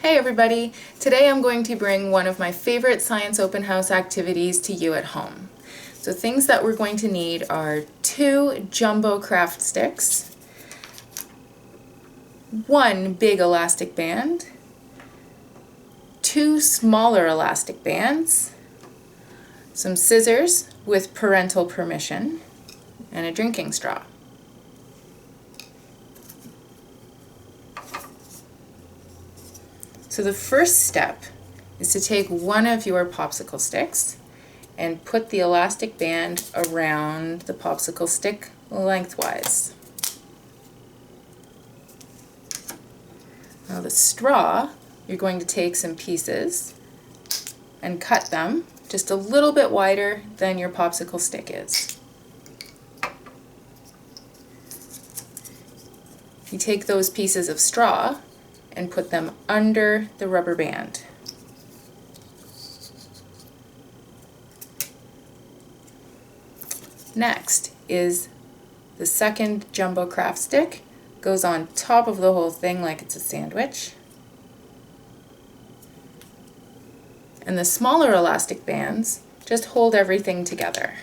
Hey everybody! Today I'm going to bring one of my favorite science open house activities to you at home. So things that we're going to need are 2 jumbo craft sticks, 1 big elastic band, 2 smaller elastic bands, some scissors with parental permission, and a drinking straw. So the first step is to take one of your popsicle sticks and put the elastic band around the popsicle stick lengthwise. Now the straw, you're going to take some pieces and cut them just a little bit wider than your popsicle stick is. You take those pieces of straw and put them under the rubber band. Next is the second jumbo craft stick. Goes on top of the whole thing like it's a sandwich. And the smaller elastic bands just hold everything together.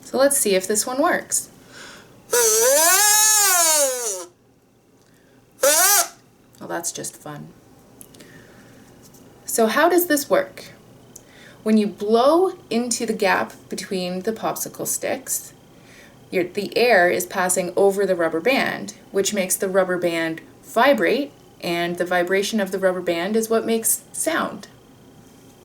So let's see if this one works. Well, that's just fun. So how does this work? When you blow into the gap between the popsicle sticks, the air is passing over the rubber band, which makes the rubber band vibrate, and the vibration of the rubber band is what makes sound.